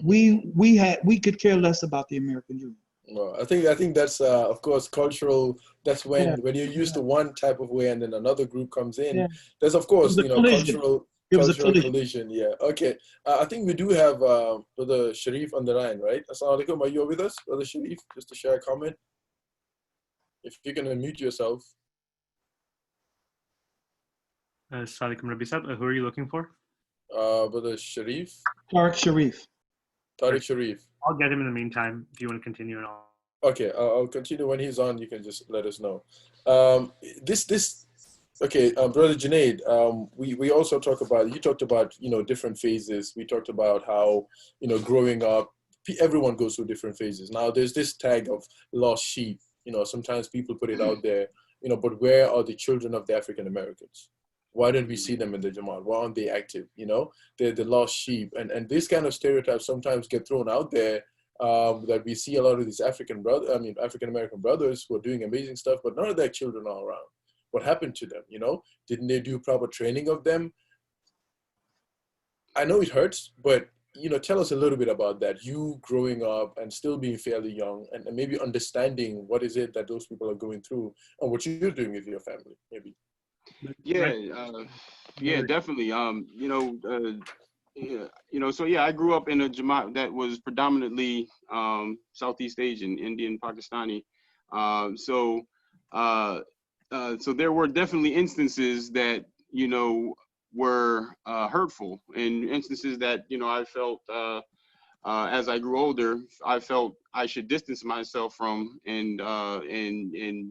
[SPEAKER 2] We could care less about the American dream.
[SPEAKER 1] Well, I think that's of course cultural. That's when you're used to one type of way and then another group comes in. There's of course cultural collision. Yeah. Okay. I think we do have Brother Sharif on the line, right? Assalamu alaikum. Are you with us, Brother Sharif? Just to share a comment. If you can unmute yourself.
[SPEAKER 5] Assalamu alaikum, Rabbi Sahib. Who are you looking for?
[SPEAKER 1] Brother Sharif.
[SPEAKER 2] Tariq Sharif.
[SPEAKER 1] Tariq Sharif.
[SPEAKER 5] I'll get him in the meantime if you want to continue and all.
[SPEAKER 1] Okay, I'll continue when he's on. You can just let us know. Okay, Brother Junaid, we also talk about, you talked about, different phases. We talked about how, growing up, everyone goes through different phases. Now there's this tag of lost sheep. Sometimes people put it out there, but where are the children of the African Americans? Why don't we see them in the Jamaat? Why aren't they active? They're the lost sheep. And this kind of stereotypes sometimes get thrown out there, that we see a lot of these African American brothers who are doing amazing stuff, but none of their children are around. What happened to them? Didn't they do proper training of them? I know it hurts, but tell us a little bit about that. You growing up and still being fairly young, and maybe understanding what is it that those people are going through and what you're doing with your family, maybe.
[SPEAKER 3] Yeah, Yeah, definitely. So yeah, I grew up in a Jamaat that was predominantly Southeast Asian, Indian, Pakistani. So there were definitely instances that were hurtful, and instances that I felt as I grew older, I felt I should distance myself from, and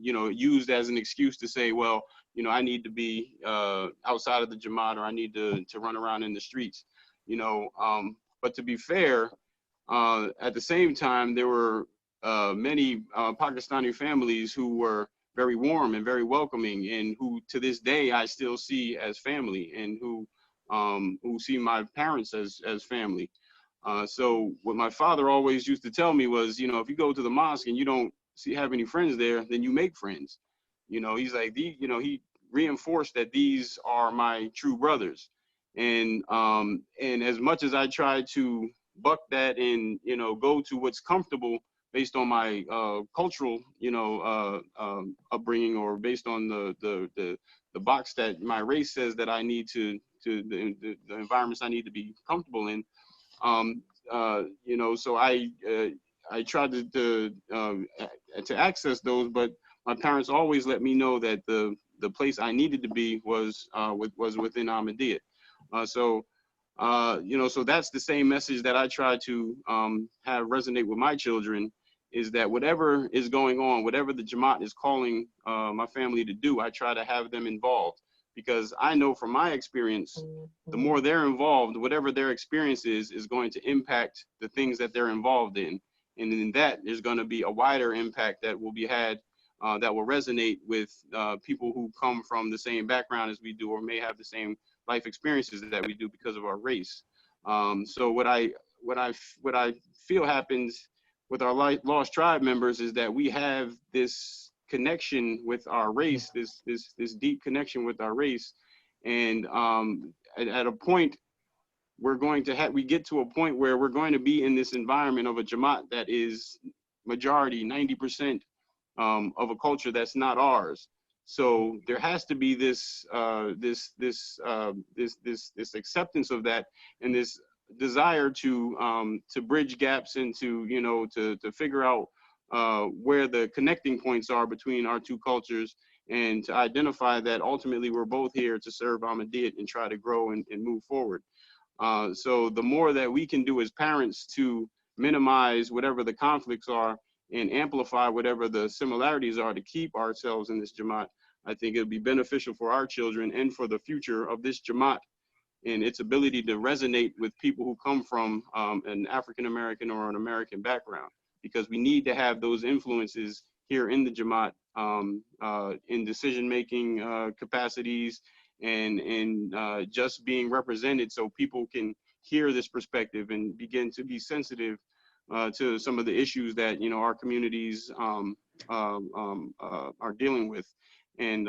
[SPEAKER 3] used as an excuse to say, well, I need to be outside of the Jamaat, or I need to run around in the streets, but to be fair, at the same time, there were many Pakistani families who were very warm and very welcoming, and who to this day I still see as family, and who see my parents as family. So what my father always used to tell me was, if you go to the mosque and you don't have any friends there, then you make friends. He's like, he reinforced that these are my true brothers. And as much as I tried to buck that and, go to what's comfortable based on my cultural, upbringing, or based on the box that my race says that I need to the environments I need to be comfortable in. So I tried to access those, but my parents always let me know that the place I needed to be was within Ahmadiyya. So that's the same message that I try to have resonate with my children, is that whatever is going on, whatever the Jamaat is calling my family to do, I try to have them involved. Because I know from my experience, the more they're involved, whatever their experience is going to impact the things that they're involved in. And in that, there's going to be a wider impact that will be had, that will resonate with people who come from the same background as we do, or may have the same life experiences that we do because of our race. So what I feel happens with our lost tribe members is that we have this connection with our race, this deep connection with our race, and at a point we get to a point where we're going to be in this environment of a Jamaat that is majority 90% of a culture that's not ours. So there has to be this acceptance of that, and this desire to bridge gaps, and to figure out where the connecting points are between our two cultures, and to identify that ultimately we're both here to serve Ahmadiyyat and try to grow and move forward. So the more that we can do as parents to minimize whatever the conflicts are and amplify whatever the similarities are to keep ourselves in this Jamaat, I think it'll be beneficial for our children and for the future of this Jamaat and its ability to resonate with people who come from an African American or an American background, because we need to have those influences here in the Jamaat in decision-making capacities, and just being represented, so people can hear this perspective and begin to be sensitive to some of the issues that our communities are dealing with. And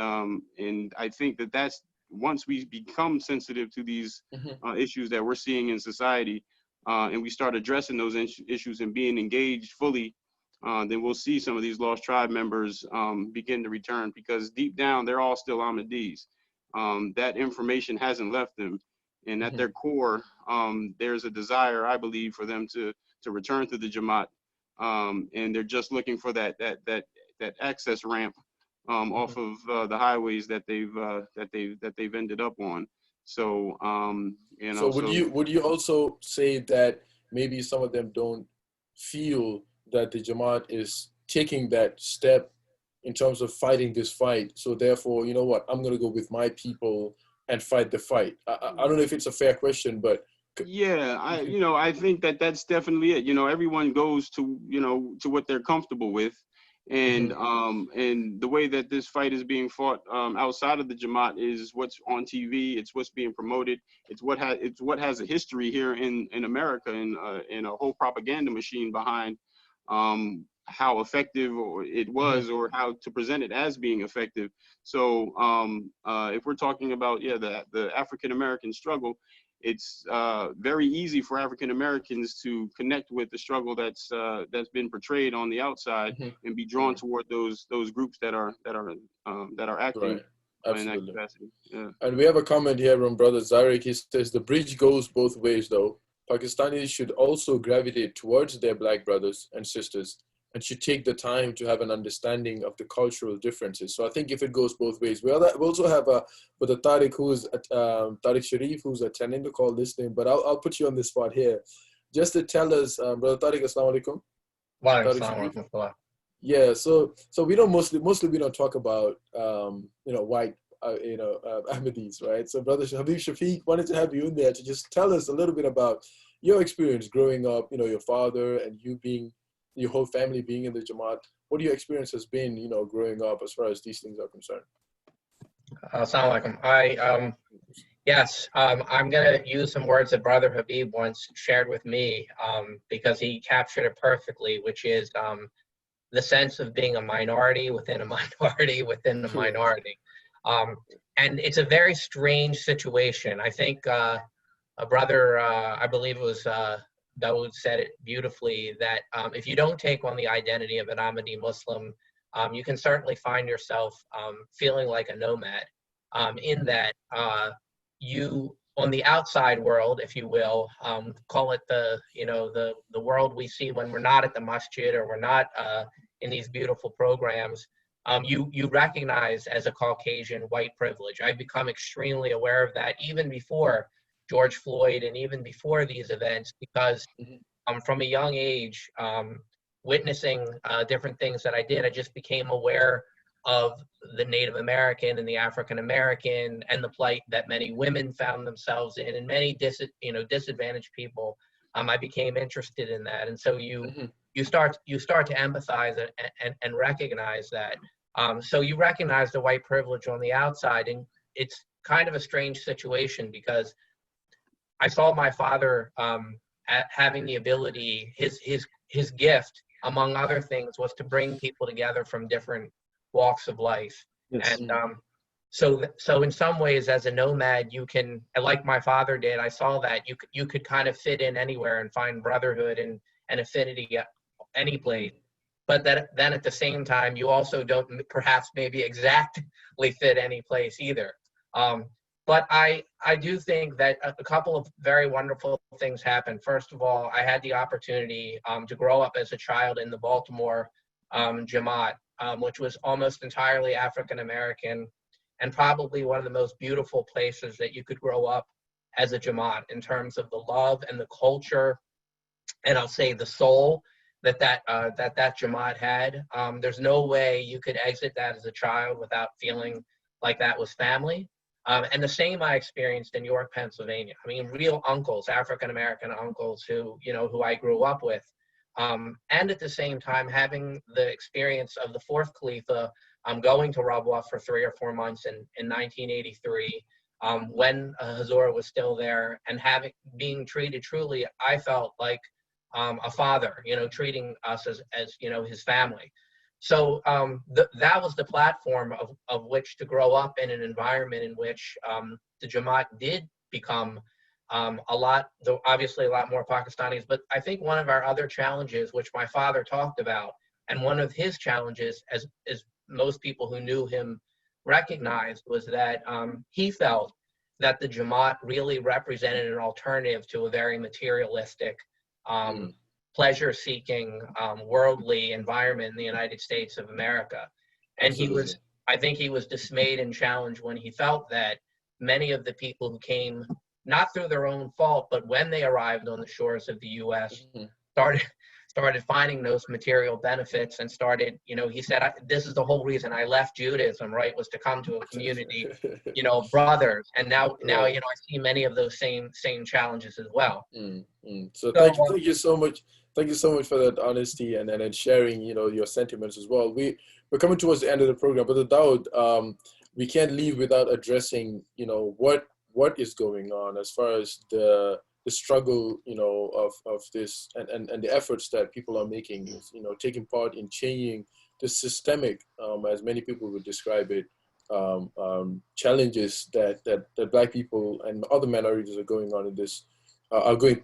[SPEAKER 3] I think that's once we become sensitive to these issues that we're seeing in society, and we start addressing those issues and being engaged fully, then we'll see some of these lost tribe members begin to return, because deep down, they're all still Ahmadis. That information hasn't left them. And at their core, there's a desire, I believe, for them to return to the Jamaat. And they're just looking for that access ramp off of the highways that they've ended up on. So
[SPEAKER 1] So would you also say that maybe some of them don't feel that the Jamaat is taking that step in terms of fighting this fight, so therefore, you know what, I'm gonna go with my people and fight the fight? I don't know if it's a fair question, but
[SPEAKER 3] yeah, I think that's definitely it. Everyone goes to to what they're comfortable with. And and the way that this fight is being fought outside of the Jamaat is what's on TV. It's what's being promoted. It's what has a history here in America, and a whole propaganda machine behind how effective it was, or how to present it as being effective. So if we're talking about the African American struggle, it's very easy for African Americans to connect with the struggle that's been portrayed on the outside, and be drawn toward those groups that are acting in that
[SPEAKER 1] Absolutely.
[SPEAKER 3] capacity. Yeah.
[SPEAKER 1] And we have a comment here from Brother Zarek. He says, the bridge goes both ways, though. Pakistanis should also gravitate towards their black brothers and sisters and should take the time to have an understanding of the cultural differences. So I think if it goes both ways, we also have Brother Tariq, who's Tariq Sharif, who's attending the call listening, but I'll put you on the spot here. Just to tell us, Brother Tariq, Assalamu alaikum. Tariq Sharif. Yeah, so we don't mostly we don't talk about white Ahmadis, right? So Brother Habib Shafiq wanted to have you in there to just tell us a little bit about your experience growing up, your father and you being, your whole family being in the Jamaat. What your experience has been, growing up as far as these things are concerned.
[SPEAKER 6] Assalamu alaikum. Yes, I'm going to use some words that Brother Habib once shared with me because he captured it perfectly, which is the sense of being a minority within a minority within a minority. And it's a very strange situation. I think a brother, I believe it was Dawood said it beautifully, that if you don't take on the identity of an Ahmadi Muslim, you can certainly find yourself feeling like a nomad in that you, on the outside world, if you will, call it the world we see when we're not at the masjid or we're not in these beautiful programs, you recognize as a Caucasian white privilege. I've become extremely aware of that even before George Floyd and even before these events, because from a young age, witnessing different things that I did, I just became aware of the Native American and the African American and the plight that many women found themselves in, and many disadvantaged people. I became interested in that, and so you start to empathize and recognize that. So you recognize the white privilege on the outside, and it's kind of a strange situation because I saw my father having the ability, his gift, among other things, was to bring people together from different walks of life.
[SPEAKER 2] Yes.
[SPEAKER 6] And so in some ways, as a nomad, you can, like my father did, I saw that you could kind of fit in anywhere and find brotherhood and affinity at any place. But then at the same time, you also don't perhaps maybe exactly fit any place either. But I do think that a couple of very wonderful things happened. First of all, I had the opportunity to grow up as a child in the Baltimore Jamaat, which was almost entirely African American, and probably one of the most beautiful places that you could grow up as a Jamaat in terms of the love and the culture, and I'll say the soul that Jamaat had. There's no way you could exit that as a child without feeling like that was family. And the same I experienced in York, Pennsylvania. I mean, real uncles, African American uncles who I grew up with. And at the same time, having the experience of the fourth Khalifa going to Rabwa for 3 or 4 months in 1983, when Hazura was still there, and being treated truly, I felt like a father, treating us as his family. So that was the platform of which to grow up in an environment in which the Jamaat did become obviously a lot more Pakistanis. But I think one of our other challenges, which my father talked about, and one of his challenges, as most people who knew him recognized, was that he felt that the Jamaat really represented an alternative to a very materialistic, pleasure-seeking, worldly environment in the United States of America. And I think he was dismayed and challenged when he felt that many of the people who came, not through their own fault, but when they arrived on the shores of the U.S., started finding those material benefits and started, he said, this is the whole reason I left Judaism, right, was to come to a community, of brothers. And now, I see many of those same challenges as well.
[SPEAKER 1] So thank you so much. Thank you so much for that honesty and sharing, your sentiments as well. We're coming towards the end of the program, but Dawood, we can't leave without addressing, what is going on as far as the struggle, of this and the efforts that people are making, taking part in changing the systemic, as many people would describe it, challenges that Black people and other minorities are going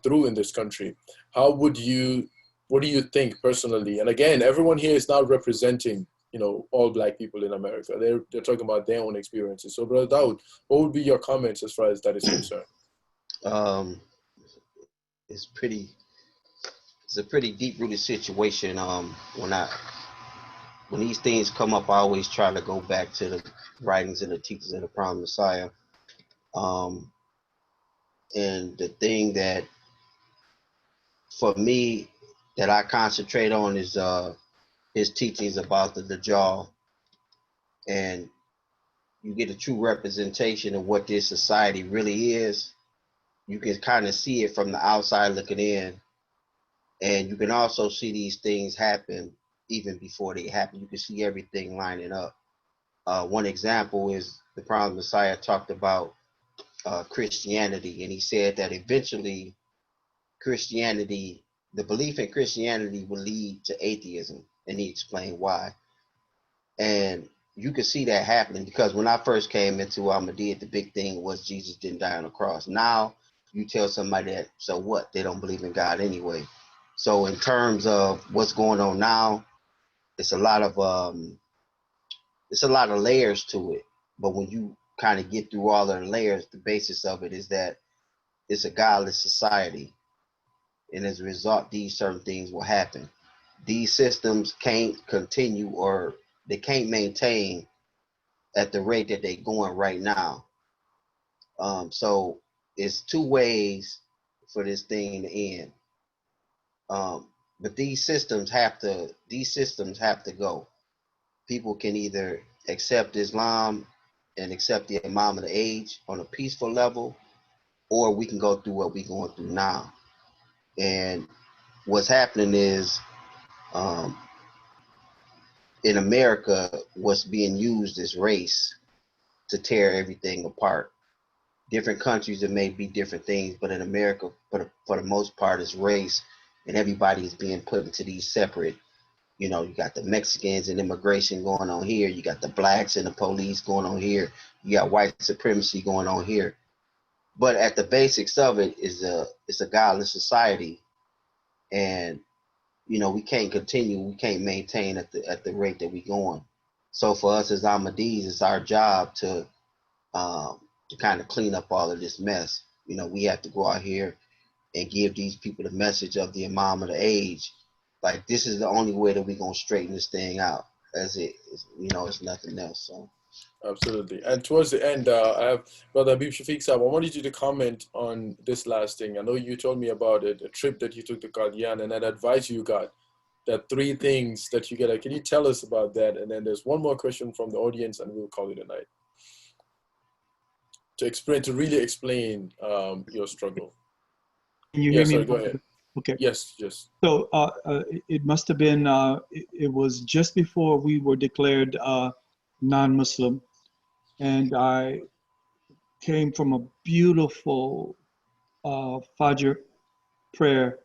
[SPEAKER 1] through in this country. What do you think personally? And again, everyone here is not representing all black people in America. They're talking about their own experiences. So, Brother Dawood, what would be your comments as far as that is concerned?
[SPEAKER 4] It's a pretty deep-rooted situation. When these things come up, I always try to go back to the writings and the teachings of the Promised Messiah. And the thing that, for me, that I concentrate on is his teachings about the Dajjal. And you get a true representation of what this society really is. You can kind of see it from the outside looking in. And you can also see these things happen even before they happen. You can see everything lining up. One example is the Promised Messiah talked about Christianity, and he said that eventually Christianity, the belief in Christianity will lead to atheism, and he explained why. And you can see that happening because when I first came into Ahmadiyya, the big thing was Jesus didn't die on the cross. Now you tell somebody that, so what? They don't believe in God anyway. So in terms of what's going on now, it's a lot of layers to it. But when you kind of get through all of the layers, the basis of it is that it's a godless society. And as a result, these certain things will happen. These systems can't continue, or they can't maintain at the rate that they're going right now. So it's two ways for this thing to end. But these systems have to go. People can either accept Islam and accept the Imam of the age on a peaceful level, or we can go through what we're going through now. And what's happening is, in America, what's being used is race to tear everything apart. Different countries, it may be different things, but in America, for the most part, it's race, and everybody is being put into these separate. You got the Mexicans and immigration going on here. You got the blacks and the police going on here. You got white supremacy going on here. But at the basics of it is it's a godless society, and we can't continue. We can't maintain at the rate that we're going. So for us as Ahmadis, it's our job to kind of clean up all of this mess. We have to go out here and give these people the message of the Imam of the age. Like, this is the only way that we're going to straighten this thing out. It's nothing else. So.
[SPEAKER 1] Absolutely. And towards the end, I have Brother Habib Shafiq Saab. I wanted you to comment on this last thing. I know you told me about it, a trip that you took to Qadian, and that advice you got, that 3 things that you get. Can you tell us about that? And then there's one more question from the audience, and we'll call it a night. To really explain your struggle.
[SPEAKER 2] Can you hear me?
[SPEAKER 1] Sorry, go ahead.
[SPEAKER 2] Okay.
[SPEAKER 1] Yes.
[SPEAKER 2] So it must have been, it was just before we were declared non-Muslim, and I came from a beautiful Fajr prayer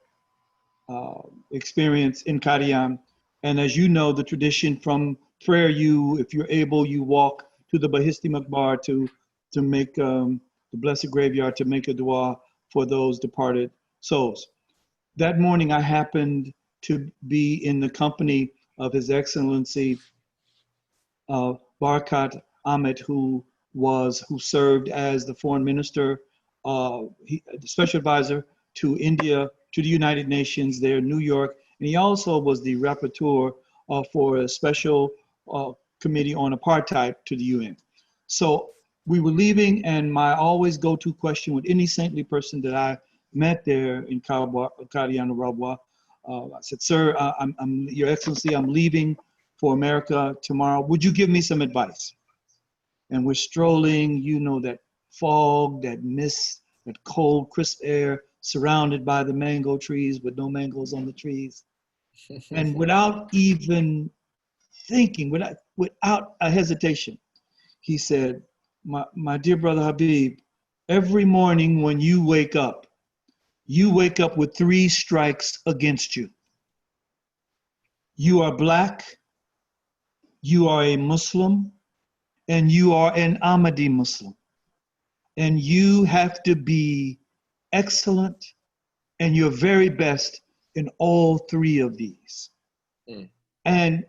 [SPEAKER 2] experience in Qadian. And as you know, the tradition from prayer, if you're able, you walk to the Bahisti Makbar to make the Blessed Graveyard, to make a dua for those departed souls. That morning, I happened to be in the company of His Excellency Barakat Ahmed, who served as the foreign minister, the special advisor to India, to the United Nations there in New York. And he also was the rapporteur for a special committee on apartheid to the UN. So we were leaving, and my always go-to question with any saintly person that I met there in Qadian Rabwa, I said, sir, Your Excellency, I'm leaving for America tomorrow. Would you give me some advice? And we're strolling, that fog, that mist, that cold, crisp air, surrounded by the mango trees with no mangoes on the trees. And without even thinking, without a hesitation, he said, my dear brother Habib, every morning when you wake up with 3 strikes against you. You are black, you are a Muslim, and you are an Ahmadi Muslim. And you have to be excellent and your very best in all 3 of these. And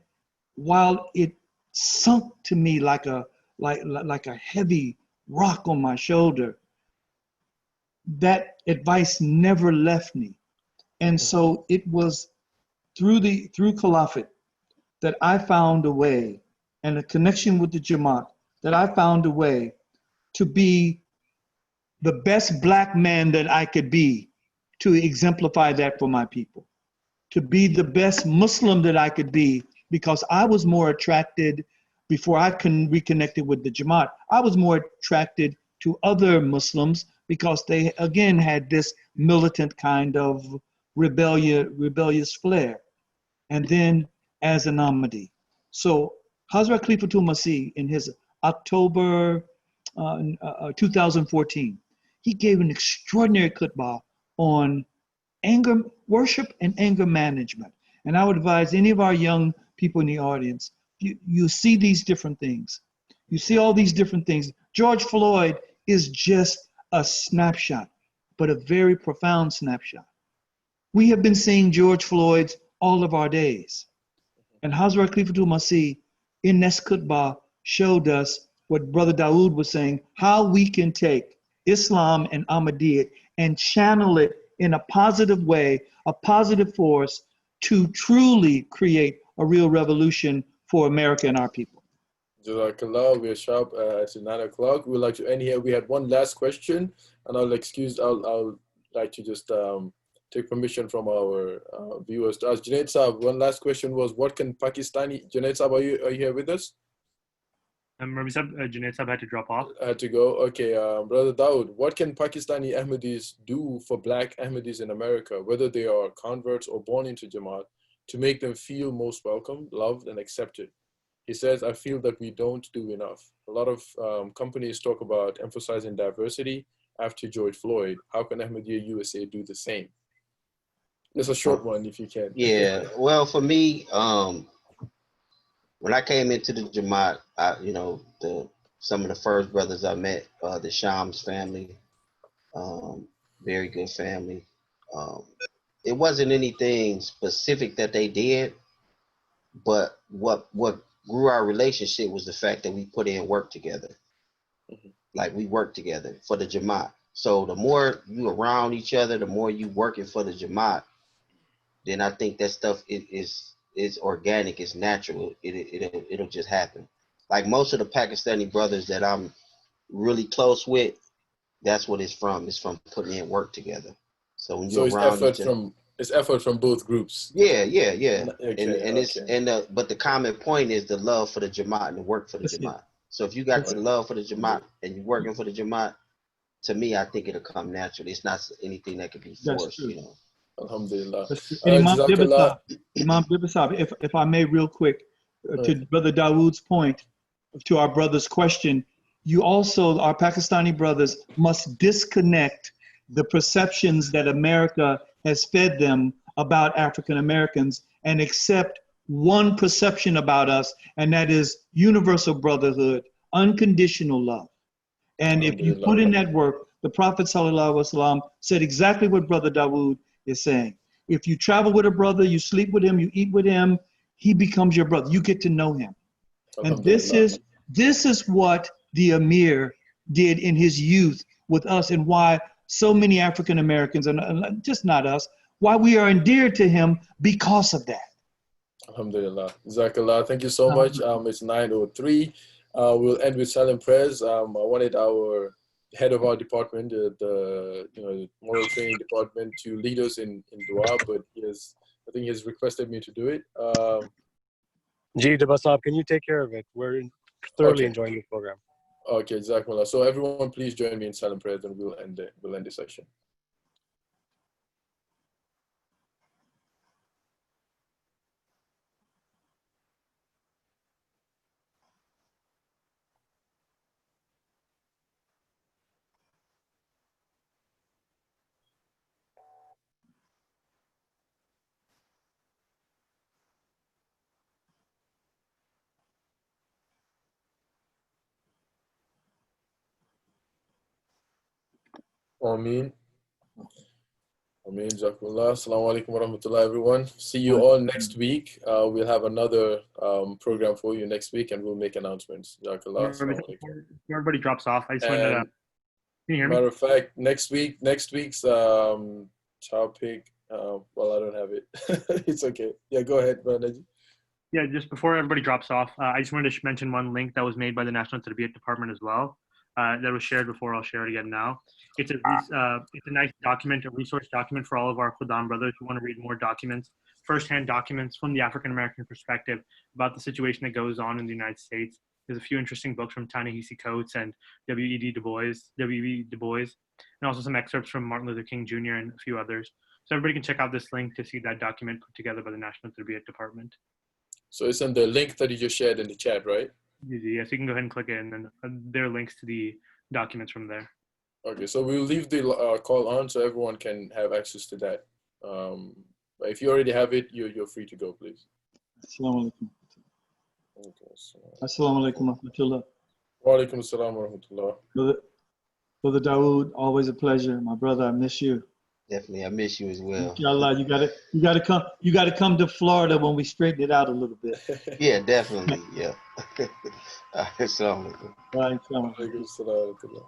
[SPEAKER 2] while it sunk to me like a heavy rock on my shoulder, that advice never left me. And so it was through Caliphate that I found a way, and a connection with the Jamaat, that I found a way to be the best black man that I could be, to exemplify that for my people, to be the best Muslim that I could be, because I was more attracted, before I reconnected with the Jamaat, I was more attracted to other Muslims because they, again, had this militant kind of rebellious flair. And then as an Ahmadi. So Hazrat Khalifatul Masih, in his October 2014, he gave an extraordinary khutbah on anger worship and anger management. And I would advise any of our young people in the audience, you see these different things. You see all these different things. George Floyd is just a snapshot, but a very profound snapshot. We have been seeing George Floyd's all of our days. And Hazrat Khalifatul Masih in this khutbah showed us what Brother Dawood was saying, how we can take Islam and Ahmadiyyat and channel it in a positive way, a positive force, to truly create a real revolution for America and our people.
[SPEAKER 1] Jazakallah, we are sharp at 9 o'clock. We'd like to end here. We had one last question, and I'll like to just take permission from our viewers to ask Junaid Saab. One last question was, what can Pakistani, Junaid Saab, are you here with us?
[SPEAKER 5] Rabbi Saab, Junaid Saab had to drop off.
[SPEAKER 1] Had to go. Okay, Brother Dawood, what can Pakistani Ahmadis do for black Ahmadis in America, whether they are converts or born into Jamaat, to make them feel most welcome, loved, and accepted? He says, I feel that we don't do enough. A lot of companies talk about emphasizing diversity after George Floyd. How can Ahmadiyya USA do the same? It's a short one, if you can.
[SPEAKER 4] Yeah, well, for me, when I came into the Jamaat, some of the first brothers I met, the Shams family, very good family. It wasn't anything specific that they did, but what grew our relationship was the fact that we put in work together. Like, we worked together for the Jamaat. So the more you around each other, the more you working for the Jamaat, then I think that stuff is organic, it's natural. It'll just happen. Like most of the Pakistani brothers that I'm really close with, that's what it's from. It's from putting in work together. So when you're around each other,
[SPEAKER 1] it's effort from both groups.
[SPEAKER 4] Yeah.
[SPEAKER 1] Okay,
[SPEAKER 4] But the common point is the love for the Jamaat and the work for the Jamaat. So if you got the love for the Jamaat and you're working for the Jamaat, to me, I think it'll come naturally. It's not anything that can be forced,
[SPEAKER 1] Alhamdulillah.
[SPEAKER 2] Imam Dibba Saab, if I may, real quick, to Brother Dawood's point, to our brother's question, you also, our Pakistani brothers, must disconnect the perceptions that America has fed them about African Americans and accept one perception about us, and that is universal brotherhood, unconditional love. And if you put in that work, the Prophet ﷺ said exactly what Brother Dawood is saying. If you travel with a brother, you sleep with him, you eat with him, he becomes your brother. You get to know him. And this is what the Amir did in his youth with us, and why so many African Americans, and just not us, why we are endeared to him because of that.
[SPEAKER 1] Alhamdulillah. Jazakallah. Thank you so much. It's 9:03. We'll end with silent prayers. I wanted our head of our department, the moral training department, to lead us in dua, but I think he has requested me to do it.
[SPEAKER 7] Dibba Saab, can you take care of it? We're thoroughly enjoying this program.
[SPEAKER 1] Okay, Jazakallah. So everyone, please join me in silent prayers, and we'll end the session. Ameen. Ameen. Jazakumullah. Assalamu alaikum wa rahmatullah, everyone. See you all next week. We'll have another program for you next week, and we'll make announcements. Jazakallah. Assalamu alaikum.
[SPEAKER 5] Before everybody drops off, I just wanted to.
[SPEAKER 1] And
[SPEAKER 5] Can you hear me?
[SPEAKER 1] matter of fact, next week's topic. Well, I don't have it. It's okay. Yeah, go ahead, brother.
[SPEAKER 5] Yeah, just before everybody drops off, I just wanted to mention one link that was made by the National Tarbiyyat Department as well. That was shared before. I'll share it again now. It's a nice document, a resource document for all of our Khudam brothers who want to read more documents, firsthand documents from the African American perspective about the situation that goes on in the United States. There's a few interesting books from Ta-Nehisi Coates and W.E.B. Du Bois, and also some excerpts from Martin Luther King Jr. and a few others. So everybody can check out this link to see that document put together by the National Tarbiyyat Department.
[SPEAKER 1] So it's in the link that you just shared in the chat, right?
[SPEAKER 5] Yes, you can go ahead and click it, and then there are links to the documents from there.
[SPEAKER 1] Okay, so we'll leave the call on so everyone can have access to that. But if you already have it, you're free to go, please.
[SPEAKER 2] Assalamu alaikum.
[SPEAKER 1] Okay, so.
[SPEAKER 2] Assalamu alaikum wa rahmatullah.
[SPEAKER 1] Wa alaikum assalam wa rahmatullah.
[SPEAKER 2] Brother Dawood, always a pleasure. My brother, I miss you.
[SPEAKER 4] Definitely, I miss you as well.
[SPEAKER 2] Inshallah, you gotta come to Florida when we straighten it out a little bit.
[SPEAKER 4] Yeah, definitely. Yeah. Assalamu alaikum.
[SPEAKER 2] Right,
[SPEAKER 1] Wa alaikum assalam wa rahmatullah.